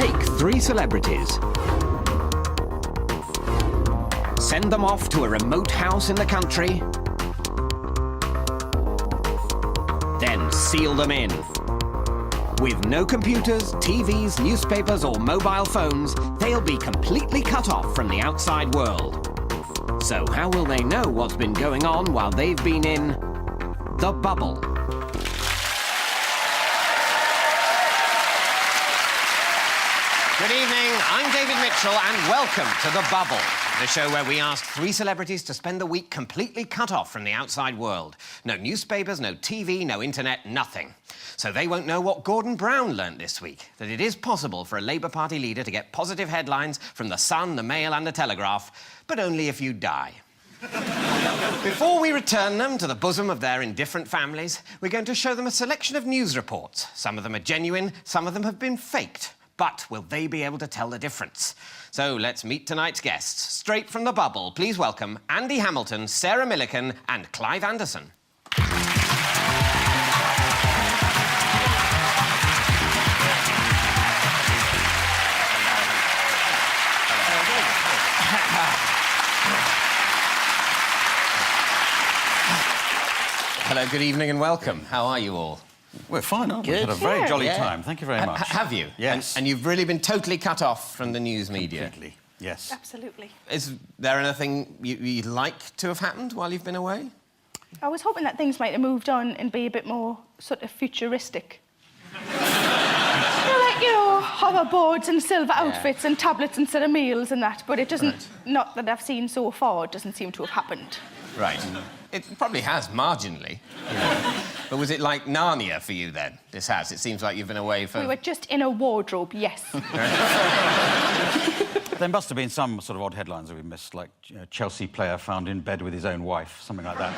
Take 3 celebrities. Send them off to a remote house in the country. Then seal them in. With no computers, TVs, newspapers or mobile phones, they'll be completely cut off from the outside world. So how will they know what's been going on while they've been in the bubble? Good evening, I'm David Mitchell and welcome to The Bubble, the show where we ask 3 celebrities to spend the week completely cut off from the outside world. No newspapers, no TV, no internet, nothing. So they won't know what Gordon Brown learnt this week, that it is possible for a Labour Party leader to get positive headlines from The Sun, The Mail and The Telegraph, but only if you die. Before we return them to the bosom of their indifferent families, we're going to show them a selection of news reports. Some of them are genuine, some of them have been faked. But will they be able to tell the difference? So let's meet tonight's guests. Straight from the bubble, please welcome Andy Hamilton, Sarah Millican and Clive Anderson. Hello, good evening and welcome. How are you all? We're fine, aren't we? Good. We've had a very jolly time. Thank you very much. Have you? Yes. And you've really been totally cut off from the news media? Completely, yes. Absolutely. Is there anything you'd like to have happened while you've been away? I was hoping that things might have moved on and be a bit more sort of futuristic. Hoverboards and silver outfits and tablets instead of meals and that, but it doesn't, not that I've seen so far, it doesn't seem to have happened. Right. It probably has, marginally. But was it like Narnia for you, then, this has? It seems like you've been away for... We were just in a wardrobe, yes. There must have been some sort of odd headlines that we missed, like Chelsea player found in bed with his own wife, something like that.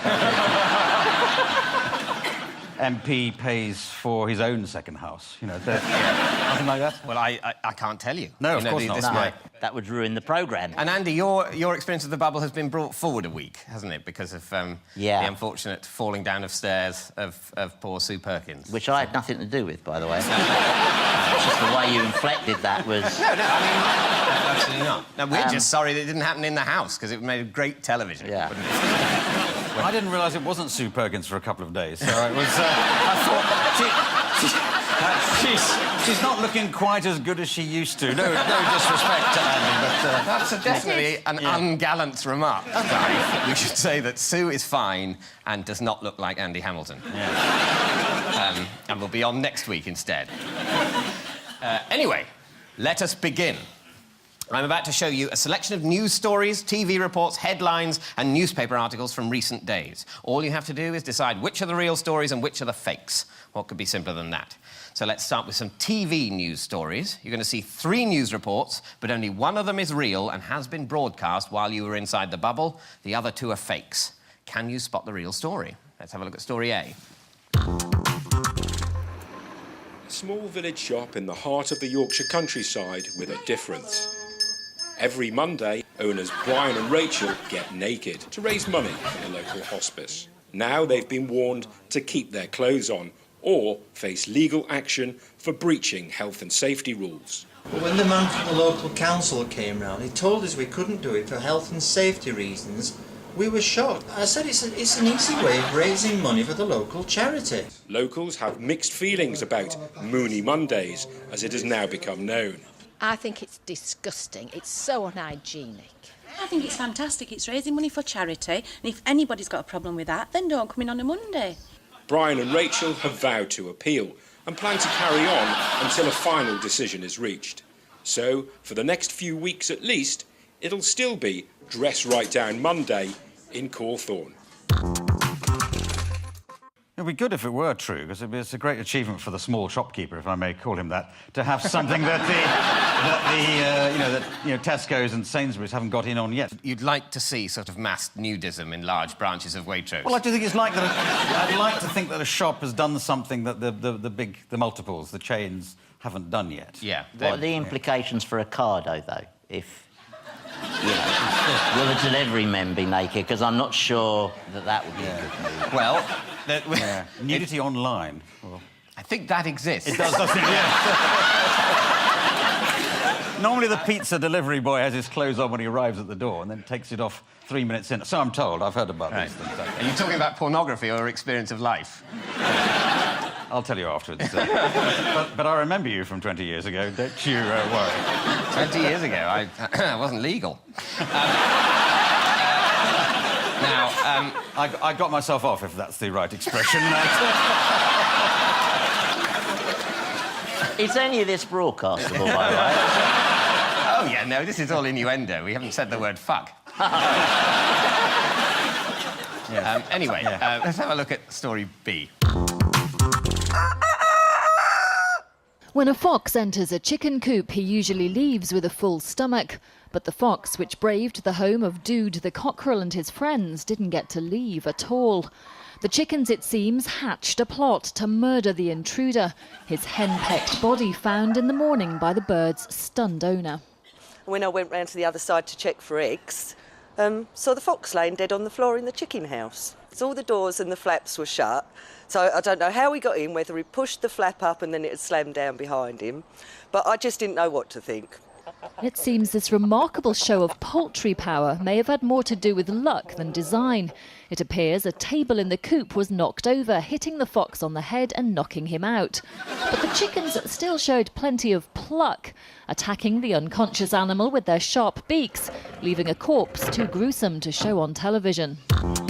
MP pays for his own second house, you know, nothing like that. Well, I can't tell you. No, you of know, course not. No, that would ruin the programme. And Andy, your experience of the bubble has been brought forward a week, hasn't it? Because of the unfortunate falling down of stairs of poor Sue Perkins. Which I had nothing to do with, by the way. Just the way you inflected that was... No, I mean, absolutely not. No, we're just sorry that it didn't happen in the house, because it made a great television, wouldn't it? I didn't realise it wasn't Sue Perkins for a couple of days, so it was... I thought... She's not looking quite as good as she used to. No disrespect to Andy, but... That's definitely an ungallant remark. We should say that Sue is fine and does not look like Andy Hamilton. Yeah. And will be on next week instead. Anyway, let us begin. I'm about to show you a selection of news stories, TV reports, headlines and newspaper articles from recent days. All you have to do is decide which are the real stories and which are the fakes. What could be simpler than that? So let's start with some TV news stories. You're going to see 3 news reports, but only one of them is real and has been broadcast while you were inside the bubble. The other 2 are fakes. Can you spot the real story? Let's have a look at story A. A small village shop in the heart of the Yorkshire countryside with a difference. Every Monday, owners Brian and Rachel get naked to raise money for the local hospice. Now they've been warned to keep their clothes on or face legal action for breaching health and safety rules. But when the man from the local council came round, he told us we couldn't do it for health and safety reasons. We were shocked. I said it's an easy way of raising money for the local charity. Locals have mixed feelings about Mooney Mondays, as it has now become known. I think it's disgusting. It's so unhygienic. I think it's fantastic. It's raising money for charity, and if anybody's got a problem with that, then don't come in on a Monday. Brian and Rachel have vowed to appeal and plan to carry on until a final decision is reached. So, for the next few weeks at least, it'll still be Dress Right Down Monday in Cawthorne. It'd be good if it were true, because it's a great achievement for the small shopkeeper, if I may call him that, to have something that Tesco's and Sainsbury's haven't got in on yet. You'd like to see sort of mass nudism in large branches of Waitrose? Well, I do think it's like that. I'd like to think that a shop has done something that the multiples, the chains, haven't done yet. Yeah. What are the implications for Ocado, though, if... will the delivery men be naked? Because I'm not sure that would be a good move. Well... Nudity online. Well, I think that exists. it does, doesn't it? Yeah. Normally the pizza delivery boy has his clothes on when he arrives at the door and then takes it off 3 minutes in. So I'm told. I've heard about these things. Are you talking about pornography or experience of life? I'll tell you afterwards. But I remember you from 20 years ago. Don't you worry. 20 years ago, I wasn't legal. I got myself off, if that's the right expression. Is any of this broadcastable, by the way? Oh, yeah, no, this is all innuendo. We haven't said the word fuck. Anyway, let's have a look at story B. When a fox enters a chicken coop, he usually leaves with a full stomach. But the fox, which braved the home of Dude the cockerel and his friends, didn't get to leave at all. The chickens, it seems, hatched a plot to murder the intruder, his henpecked body found in the morning by the bird's stunned owner. When I went round to the other side to check for eggs, saw the fox laying dead on the floor in the chicken house. So all the doors and the flaps were shut. So I don't know how he got in, whether he pushed the flap up and then it had slammed down behind him. But I just didn't know what to think. It seems this remarkable show of poultry power may have had more to do with luck than design. It appears a table in the coop was knocked over, hitting the fox on the head and knocking him out. But the chickens still showed plenty of pluck, attacking the unconscious animal with their sharp beaks, leaving a corpse too gruesome to show on television. Come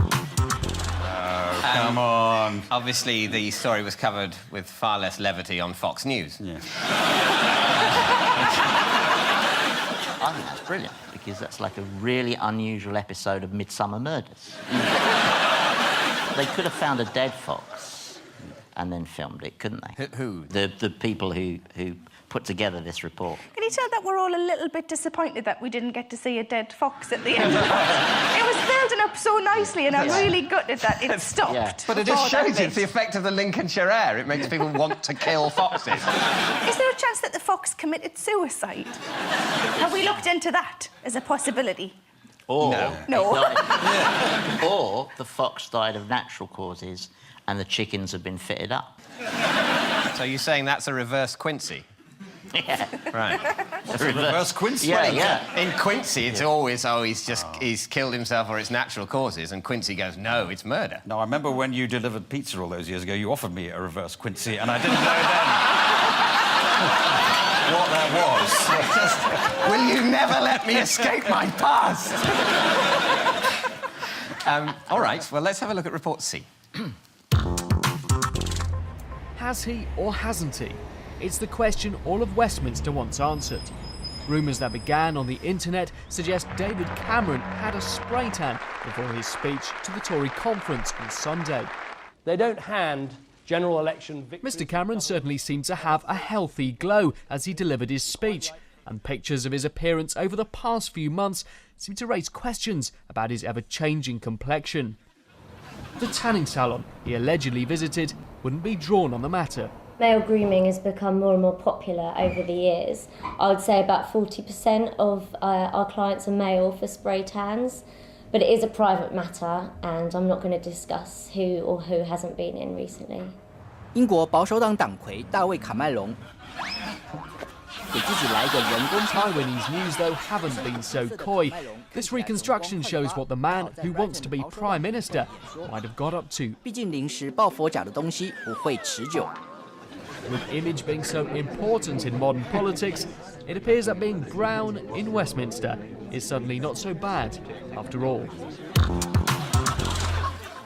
on. Obviously, the story was covered with far less levity on Fox News. Yeah. I think that's brilliant, because that's like a really unusual episode of Midsummer Murders. They could have found a dead fox and then filmed it, couldn't they? Who? The people who put together this report. Can you tell that we're all a little bit disappointed that we didn't get to see a dead fox at the end? It was building up so nicely, and I'm really gutted that it stopped. Yeah. But it just shows it's the effect of the Lincolnshire air. It makes people want to kill foxes. Is there a chance that the fox committed suicide? Have we looked into that as a possibility? Or No. Or the fox died of natural causes and the chickens have been fitted up. So you're saying that's a reverse Quincy? Yeah. Right. Reverse Quincy? Yeah. In Quincy, it's always, he's killed himself or it's natural causes, and Quincy goes, no, it's murder. No, I remember when you delivered pizza all those years ago, you offered me a reverse Quincy, and I didn't know then what that was. Will you never let me escape my past? All right, well, let's have a look at report C. Has he or hasn't he? It's the question all of Westminster wants answered. Rumours that began on the internet suggest David Cameron had a spray tan before his speech to the Tory conference on Sunday. They don't hand general election victories. Mr Cameron certainly seemed to have a healthy glow as he delivered his speech, and pictures of his appearance over the past few months seem to raise questions about his ever-changing complexion. The tanning salon he allegedly visited wouldn't be drawn on the matter. Male grooming has become more and more popular over the years. I would say about 40% of our clients are male for spray tans, but it is a private matter and I'm not going to discuss who or who hasn't been in recently. 英国保守党党魁大卫卡麦隆 Taiwanese news, though, haven't been so coy. This reconstruction shows what the man who wants to be Prime Minister might have got up to. 毕竟临时抱佛脚的东西不会持久。 With image being so important in modern politics, it appears that being brown in Westminster is suddenly not so bad after all.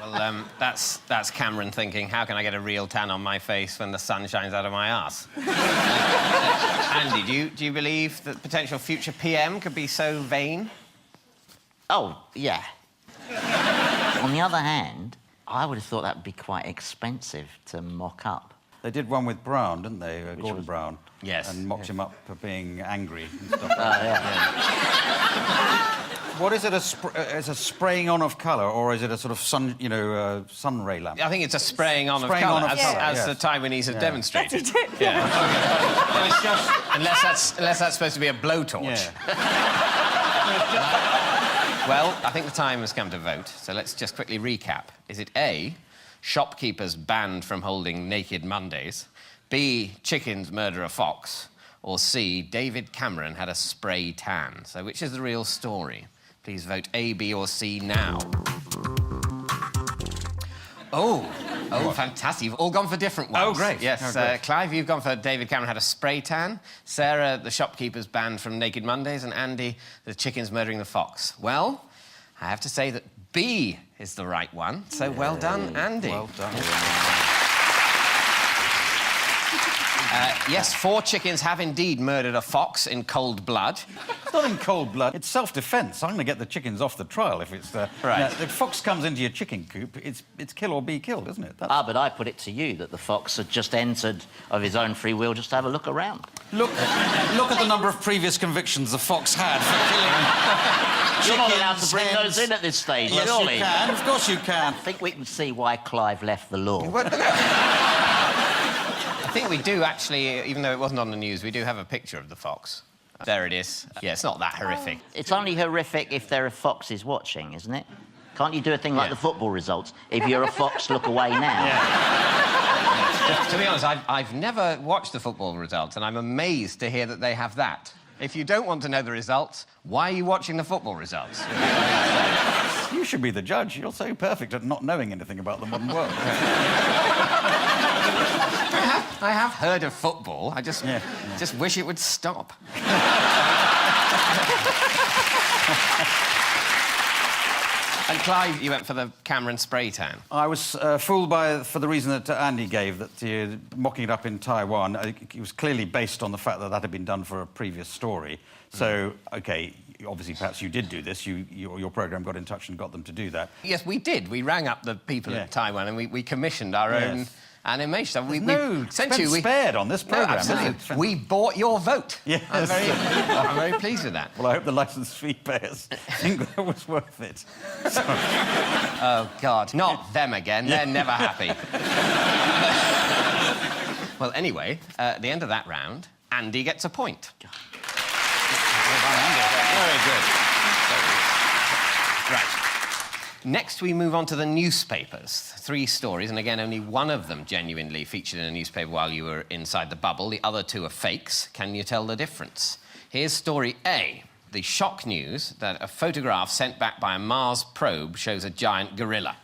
Well, that's Cameron thinking, how can I get a real tan on my face when the sun shines out of my arse? Andy, do you believe that potential future PM could be so vain? Oh, yeah. On the other hand, I would have thought that would be quite expensive to mock up. They did one with Brown, didn't they? Gordon Brown. Yes. And mocked him up for being angry and stuff. What is it? Is a spraying on of colour, or is it a sort of sun ray lamp? I think it's a spraying on of colour, as the Taiwanese have demonstrated. That's it. Yeah. Well, it's just, unless that's supposed to be a blowtorch. Well, I think the time has come to vote, so let's just quickly recap. Is it A, shopkeepers banned from holding Naked Mondays, B, chickens murder a fox, Or C, David Cameron had a spray tan. So which is the real story? Please vote A, B or C now. Oh, fantastic. You've all gone for different ones. Oh, great. Yes, Oh, great. Clive, you've gone for David Cameron had a spray tan. Sarah, the shopkeeper's banned from Naked Mondays. And Andy, the chicken's murdering the fox. Well, I have to say that B is the right one. So well done, Andy. Well done. Yes, 4 chickens have indeed murdered a fox in cold blood. It's not in cold blood. It's self-defence. I'm going to get the chickens off the trial if it's... Right. The fox comes into your chicken coop, it's kill or be killed, isn't it? Ah, but I put it to you that the fox had just entered of his own free will just to have a look around. Look at the number of previous convictions the fox had for killing You're not allowed to bring hens. those in at this stage, Yes, surely. you can. Of course you can. I think we can see why Clive left the law. I think we do, actually, even though it wasn't on the news, we do have a picture of the fox. There it is. Yeah, it's not that horrific. It's only horrific if there are foxes watching, isn't it? Can't you do a thing like the football results? If you're a fox, look away now. Yeah. To be honest, I've never watched the football results, and I'm amazed to hear that they have that. If you don't want to know the results, why are you watching the football results? You should be the judge. You're so perfect at not knowing anything about the modern world. I have heard of football. I just wish it would stop. And Clive, you went for the Cameron spray tan. I was fooled for the reason that Andy gave, that mocking it up in Taiwan, it was clearly based on the fact that that had been done for a previous story. So, OK, obviously, perhaps you did do this. Your programme got in touch and got them to do that. Yes, we did. We rang up the people in Taiwan and we commissioned our own animation. We spared on this programme. No, absolutely. We bought your vote. Yes. I'm very pleased with that. Well, I hope the licence fee payers think that was worth it. Oh, God. Not them again. They're never happy. Well, anyway, at the end of that round, Andy gets a point. Very good. Right. Next, we move on to the newspapers. 3 stories, and again, only one of them genuinely featured in a newspaper while you were inside the bubble. The other 2 are fakes. Can you tell the difference? Here's story A. The shock news that a photograph sent back by a Mars probe shows a giant gorilla.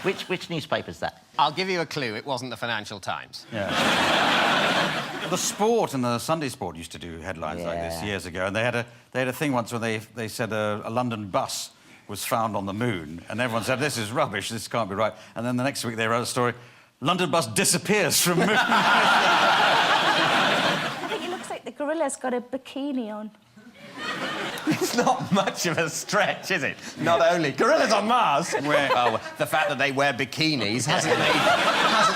Which newspaper's that? I'll give you a clue. It wasn't the Financial Times. Yeah. The Sport and the Sunday Sport used to do headlines like this years ago, and they had a thing once where they said a London bus was found on the moon, and everyone said, this is rubbish, this can't be right. And then the next week they wrote a story, London bus disappears from moon. I think it looks like the gorilla's got a bikini on. It's not much of a stretch, is it? Not only gorillas on Mars. Oh, the fact that they wear bikinis hasn't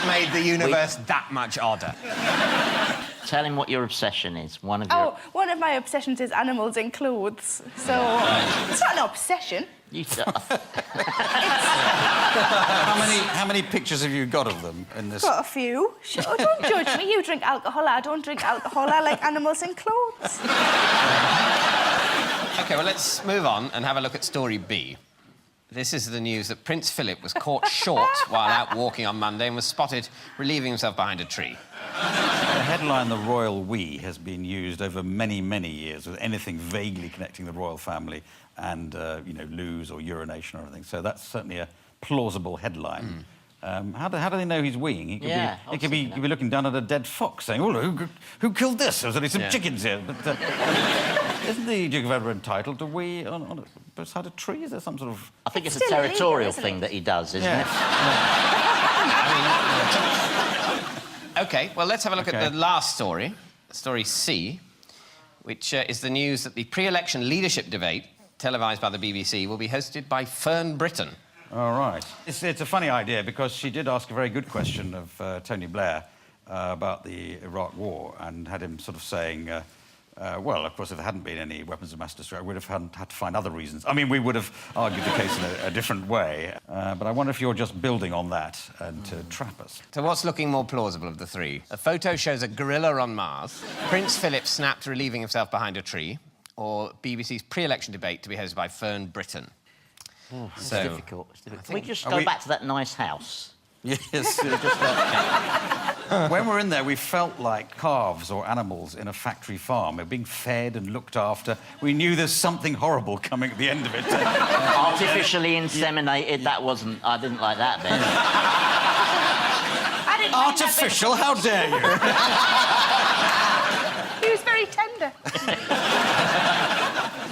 made the universe that much odder. Tell him what your obsession is. One of one of my obsessions is animals in clothes. So it's not an obsession. How many pictures have you got of them in this? Got a few. Sure, don't judge me. You drink alcohol. I don't drink alcohol. I like animals in clothes. OK, well, let's move on and have a look at story B. This is the news that Prince Philip was caught short while out walking on Monday and was spotted relieving himself behind a tree. The headline, the royal we, has been used over many, many years with anything vaguely connecting the royal family and, you know, loos or urination or anything. So that's certainly a plausible headline. How do they know he's weeing? He could be looking down at a dead fox saying, oh, who killed this? There's only some chickens here. But, isn't the Duke of Edinburgh entitled to wee on beside a tree? Is there some sort of... I think it's a territorial thing that he does, isn't it? OK, well, let's have a look at the last story, story C, which is the news that the pre-election leadership debate, televised by the BBC, will be hosted by Fern Britton. All right. It's a funny idea because she did ask a very good question of Tony Blair about the Iraq War and had him sort of saying, well, of course, if there hadn't been any weapons of mass destruction, we would have had to find other reasons. I mean, we would have argued the case in a different way. But I wonder if you're just building on that and to trap us. So what's looking more plausible of the 3? A photo shows a gorilla on Mars, Prince Philip snapped relieving himself behind a tree, or BBC's pre-election debate to be hosted by Fern Britton. Oh, it's difficult. Can we just go back to that nice house? Yes. When we're in there, we felt like calves or animals in a factory farm. We're being fed and looked after. We knew there's something horrible coming at the end of it. Artificially inseminated, that wasn't... I didn't like that bit. I didn't mind Artificial? How dare you? He was very tender.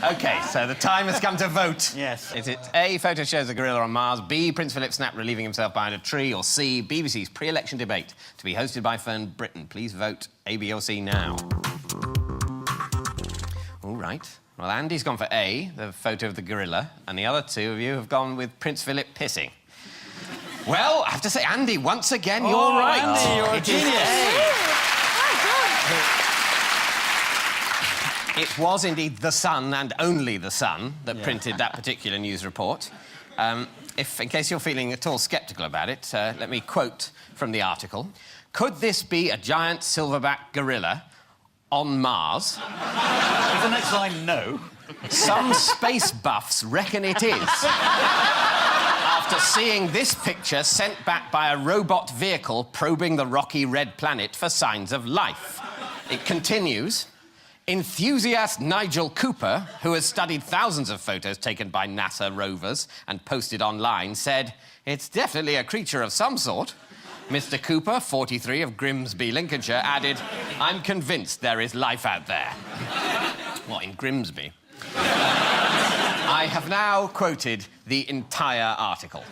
OK, so the time has come to vote. Yes. Is it A, photo shows a gorilla on Mars, B, Prince Philip snap relieving himself behind a tree, or C, BBC's pre-election debate to be hosted by Fern Britton? Please vote A, B or C now. All right. Well, Andy's gone for A, the photo of the gorilla, and the other two of you have gone with Prince Philip pissing. Well, I have to say, Andy, once again, you're right. Andy, you're a genius. It was indeed The Sun, and only The Sun, that printed that particular news report. If, in case you're feeling at all sceptical about it, let me quote from the article. Could this be a giant silverback gorilla on Mars? Is the next line no? Some space buffs reckon it is. After seeing this picture sent back by a robot vehicle probing the rocky red planet for signs of life. It continues... Enthusiast Nigel Cooper, who has studied thousands of photos taken by NASA rovers and posted online, said, "It's definitely a creature of some sort." Mr. Cooper, 43, of Grimsby, Lincolnshire, added, "I'm convinced there is life out there." What, in Grimsby? I have now quoted the entire article.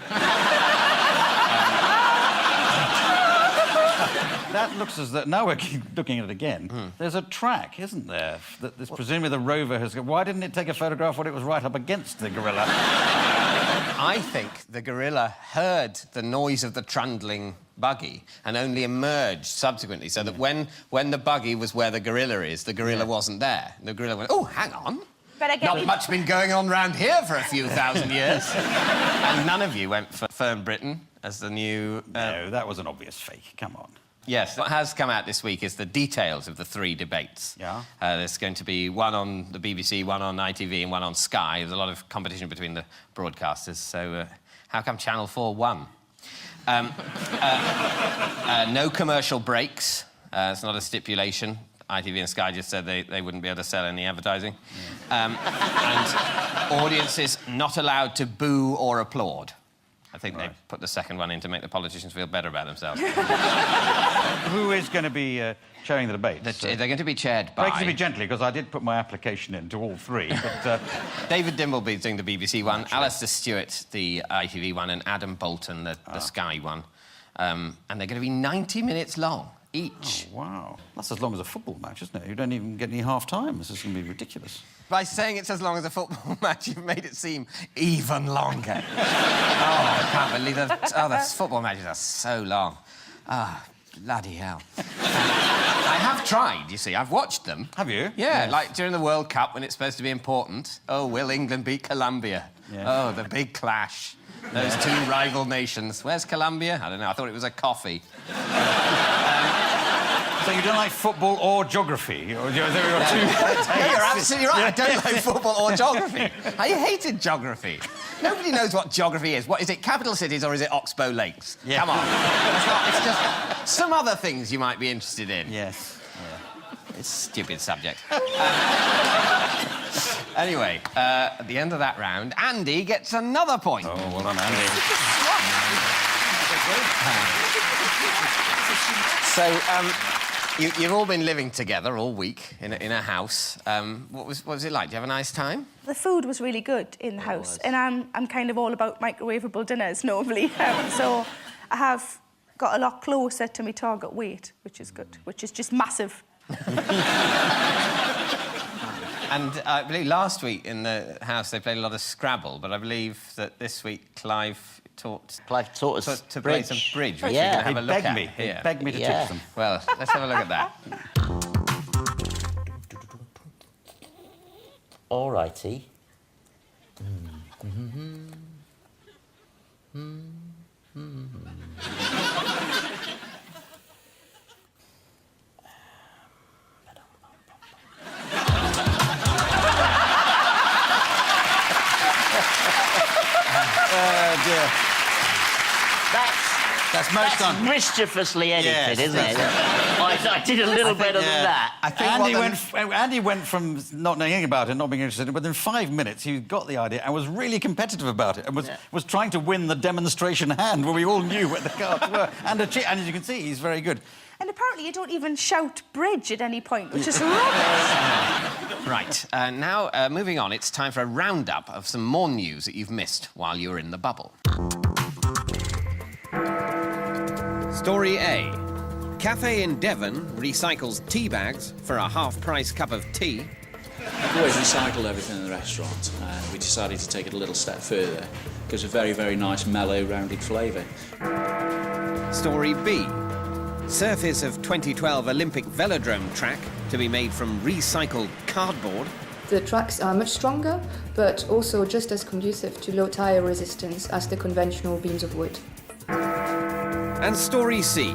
That looks as though... Now we're looking at it again. There's a track, isn't there, that this, presumably the rover has... Why didn't it take a photograph when it was right up against the gorilla? I think the gorilla heard the noise of the trundling buggy and only emerged subsequently, so that when the buggy was where the gorilla is, the gorilla wasn't there. The gorilla went, "Oh, hang on. Not much been going on round here for a few thousand years." And none of you went for Fern Britton as the new... No, that was an obvious fake. Come on. Yes, what has come out this week is the details of the three debates. Yeah. There's going to be one on the BBC, one on ITV and one on Sky. There's a lot of competition between the broadcasters, so how come Channel 4 won? No commercial breaks. It's not a stipulation. ITV and Sky just said they wouldn't be able to sell any advertising. And audiences not allowed to boo or applaud. I think they put the second one in to make the politicians feel better about themselves. Who is going to be chairing the debate? They're going to be chaired by... Break to me gently, because I did put my application in to all three, but... David Dimbleby's doing the BBC one, Alistair Stewart, the ITV one, and Adam Bolton, the Sky one. And they're going to be 90 minutes long, each. Oh, wow. That's as long as a football match, isn't it? You don't even get any half-time. This is going to be ridiculous. By saying it's as long as a football match, you've made it seem even longer. Oh, I can't believe that. Oh, the football matches are so long. Ah, bloody hell. I have tried, you see. I've watched them. Have you? Yeah, Yes. like during the World Cup when it's supposed to be important. Oh, will England beat Colombia? Yes. Oh, the big clash. Those two rival nations. Where's Colombia? I don't know. I thought it was a coffee. So you don't like football or geography? Or there are two... No, you're absolutely right. I don't like football or geography. I hated geography. Nobody knows what geography is. What is it, capital cities or is it Oxbow Lakes? Yeah. Come on. It's just some other things you might be interested in. Yes. It's a stupid subject. Anyway, at the end of that round, Andy gets another point. Oh, well done, Andy. So, you've all been living together all week in a house. What was it like? Did you have a nice time? The food was really good in the house, and I'm kind of all about microwavable dinners normally. So I have got a lot closer to my target weight, which is good, which is just massive. And I believe last week in the house they played a lot of Scrabble, but I believe that this week Clive taught us to play some bridge, which Yeah. we can have a look at He here. begged me to teach them. Well, let's have a look at that. All righty. That's That's most done. Mischievously edited, Yes, isn't it? I did a little better than that. I think Andy went from not knowing anything about it, not being interested, within 5 minutes he got the idea and was really competitive about it and was trying to win the demonstration hand where we all knew where the cards were. And as you can see, he's very good. And apparently you don't even shout bridge at any point, which is rubbish. Right, now, moving on, it's time for a roundup of some more news that you've missed while you were in the bubble. Story A. Cafe in Devon recycles tea bags for a half-price cup of tea. We've always recycled everything in the restaurant, and we decided to take it a little step further. It gives a very, very nice, mellow, rounded flavour. Story B. Surface of 2012 Olympic velodrome track to be made from recycled cardboard. The tracks are much stronger, but also just as conducive to low tire resistance as the conventional beams of wood. And Story C.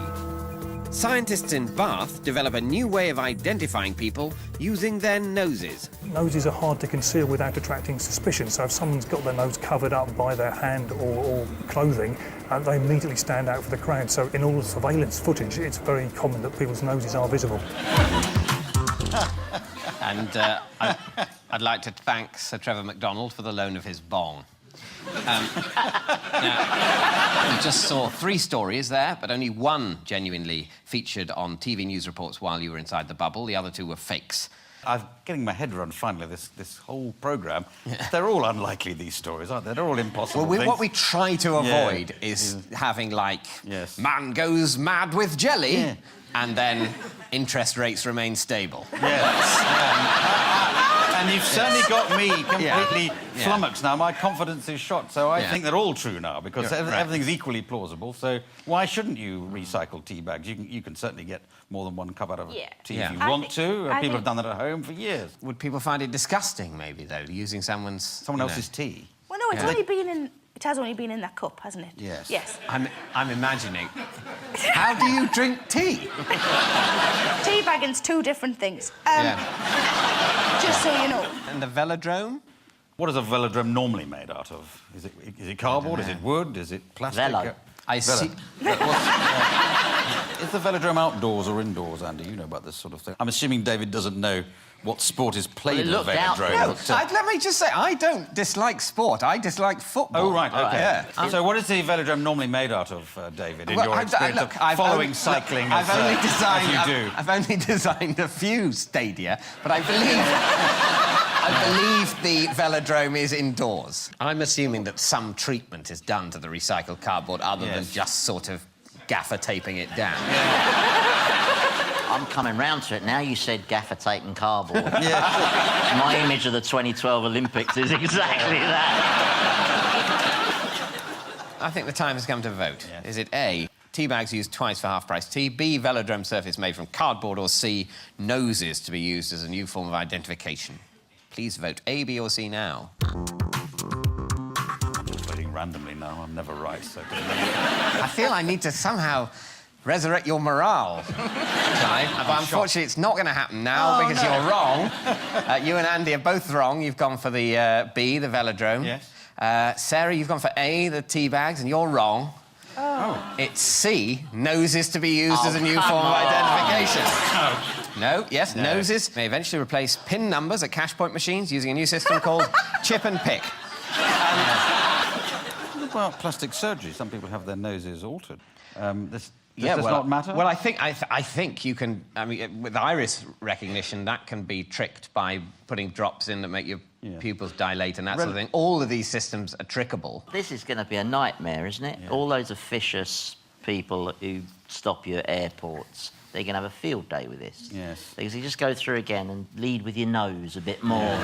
Scientists in Bath develop a new way of identifying people using their noses. Noses are hard to conceal without attracting suspicion, so if someone's got their nose covered up by their hand or clothing, they immediately stand out for the crowd. So in all the surveillance footage, it's very common that people's noses are visible. And I'd like to thank Sir Trevor MacDonald for the loan of his bong. Now, you just saw 3 stories there, but only one genuinely featured on TV news reports while you were inside the bubble. The other 2 were fakes. I'm getting my head around, finally, this whole programme. They're all unlikely, these stories, aren't they? They're all impossible things. What we try to avoid is having, like, man goes mad with jelly, and then interest rates remain stable. And you've certainly got me completely flummoxed now. My confidence is shot, so I think they're all true now, because everything's equally plausible. So why shouldn't you recycle tea bags? You can certainly get more than one cup out of a tea if you want to. People have done that at home for years. Would people find it disgusting, maybe, though, using someone else's tea? Well, no, it's only been in... It has only been in that cup, hasn't it? Yes. Yes. I'm imagining. How do you drink tea? Tea bagging's 2 different things. Just so you know. And the velodrome? What is a velodrome normally made out of? Is it cardboard? Is it wood? Is it plastic? Velo. I see. Is the velodrome outdoors or indoors, Andy? You know about this sort of thing. I'm assuming David doesn't know what sport is played in a velodrome. No, let me just say, I don't dislike sport. I dislike football. Oh, right, OK. Yeah. So what is the velodrome normally made out of, David, in your experience of following cycling as you do? I've only designed a few stadia, but I believe the velodrome is indoors. I'm assuming that some treatment is done to the recycled cardboard other than just sort of gaffer taping it down. I'm coming round to it now. You said gaffer tape and cardboard. My image of the 2012 Olympics is exactly that. I think the time has come to vote. Is it A, tea bags used twice for half-price tea, B, velodrome surface made from cardboard, or C, noses to be used as a new form of identification? Please vote A, B or C now. I'm just voting randomly now. I'm never right, so... I feel I need to somehow resurrect your morale, Clive. But unfortunately, it's not going to happen now because you're wrong. You and Andy are both wrong. You've gone for the B, the velodrome. Yes. Sarah, you've gone for A, the tea bags, and you're wrong. It's C, noses to be used as a new form of identification. No, noses may eventually replace PIN numbers at cash point machines using a new system called chip and pick. What about plastic surgery? Some people have their noses altered. This does not matter? Well, I think you can... I mean, with iris recognition, that can be tricked by putting drops in that make your pupils dilate and that sort of thing. All of these systems are trickable. This is going to be a nightmare, isn't it? All those officious people who stop you at airports, they're going to have a field day with this. Yes. Because you just go through again and lead with your nose a bit more.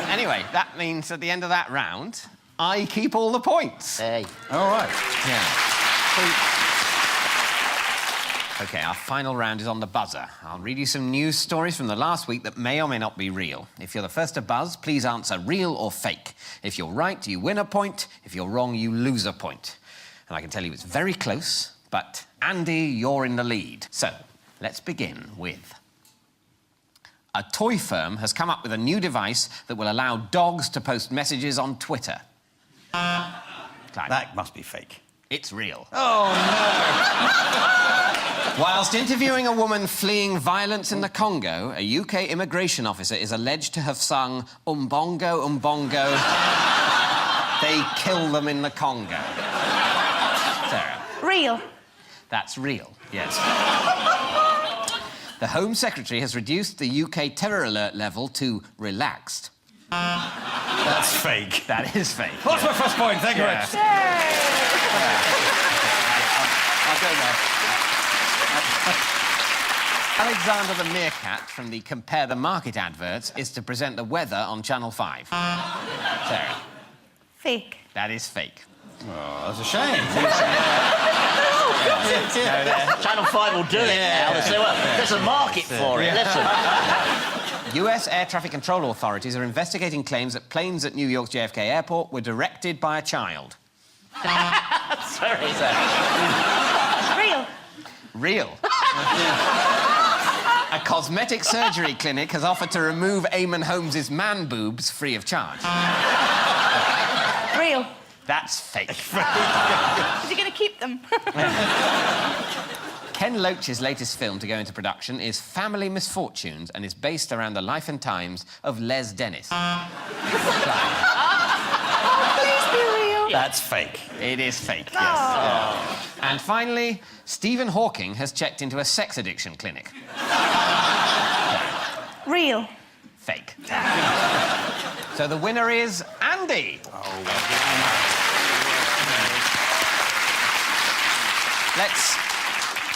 Anyway, that means at the end of that round, I keep all the points. Hey. All right. OK, our final round is on the buzzer. I'll read you some news stories from the last week that may or may not be real. If you're the first to buzz, please answer real or fake. If you're right, you win a point. If you're wrong, you lose a point. And I can tell you it's very close, but Andy, you're in the lead. So, let's begin with... A toy firm has come up with a new device that will allow dogs to post messages on Twitter. Clive. That must be fake. It's real. Oh, no! Whilst interviewing a woman fleeing violence in the Congo, a UK immigration officer is alleged to have sung Umbongo, Umbongo, they kill them in the Congo. Sarah? Real. That's real, yes. The Home Secretary has reduced the UK terror alert level to relaxed. That's fake. That is fake. What's my first point? Thank you, Rich. I don't know. Alexander the Meerkat from the Compare the Market adverts is to present the weather on Channel 5. Sarah? Fake. That is fake. Oh, that's a shame. Channel 5 will do it now. There's a market for it. Listen. US air traffic control authorities are investigating claims that planes at New York's JFK airport were directed by a child. Sorry. Real. Real. A cosmetic surgery clinic has offered to remove Eamon Holmes' man boobs free of charge. Real. That's fake. Is he going to keep them? Ken Loach's latest film to go into production is Family Misfortunes and is based around the life and times of Les Dennis. Please be real. That's fake. It is fake, yes. Yeah. And finally, Stephen Hawking has checked into a sex addiction clinic. Real. Fake. So the winner is Andy.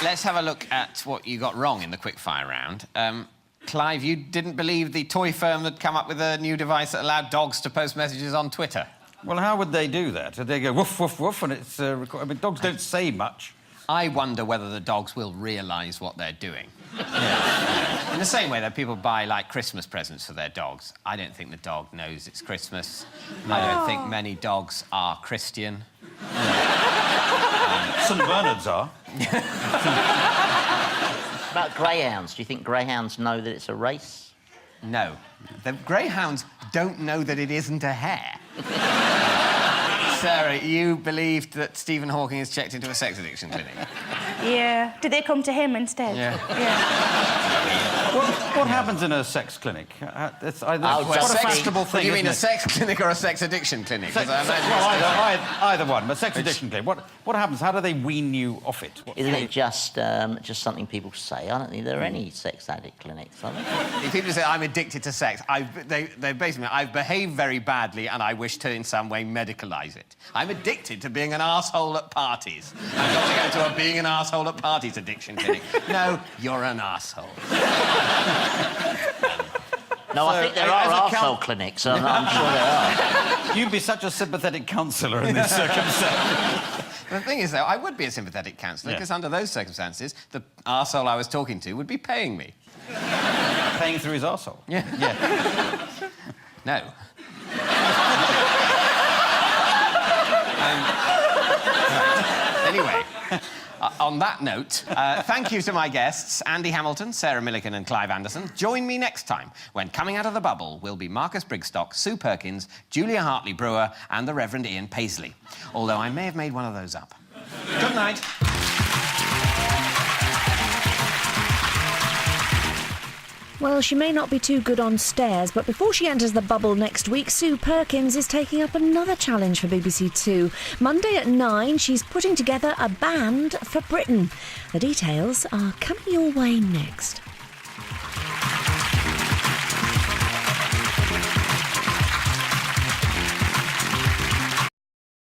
Let's have a look at what you got wrong in the quickfire round. Clive, you didn't believe the toy firm that come up with a new device that allowed dogs to post messages on Twitter. Well, how would they do that? They go woof, woof, woof, and it's... I mean, dogs don't say much. I wonder whether the dogs will realise what they're doing. Yeah. In the same way that people buy, like, Christmas presents for their dogs. I don't think the dog knows it's Christmas. No. I don't think many dogs are Christian. St Bernards are. About greyhounds. Do you think greyhounds know that it's a race? No. The greyhounds don't know that it isn't a hare. Sarah, you believed that Stephen Hawking has checked into a sex addiction clinic. Yeah. Did they come to him instead? Yeah. What happens in a sex clinic? It's either, what a fashionable thing. Do you mean a it? sex clinic or a sex addiction clinic? Either one. But sex addiction clinic. What happens? How do they wean you off it? Isn't it just something people say? I don't think there are any sex addict clinics, are there? If people say, I'm addicted to sex, they basically mean, I've behaved very badly and I wish to, in some way, medicalise it. I'm addicted to being an arsehole at parties. I've got to go to a being an arsehole at parties addiction clinic. No, you're an arsehole. No, I think there are arsehole clinics. I'm sure there are. You'd be such a sympathetic counsellor in this circumstance. The thing is, though, I would be a sympathetic counsellor because under those circumstances, the arsehole I was talking to would be paying me. Paying through his arsehole? Yeah. No. Anyway, on that note, thank you to my guests, Andy Hamilton, Sarah Millican and Clive Anderson. Join me next time when coming out of the bubble will be Marcus Brigstock, Sue Perkins, Julia Hartley-Brewer and the Reverend Ian Paisley. Although I may have made one of those up. Good night. Well, she may not be too good on stairs, but before she enters the bubble next week, Sue Perkins is taking up another challenge for BBC Two. Monday at 9, she's putting together a band for Britain. The details are coming your way next.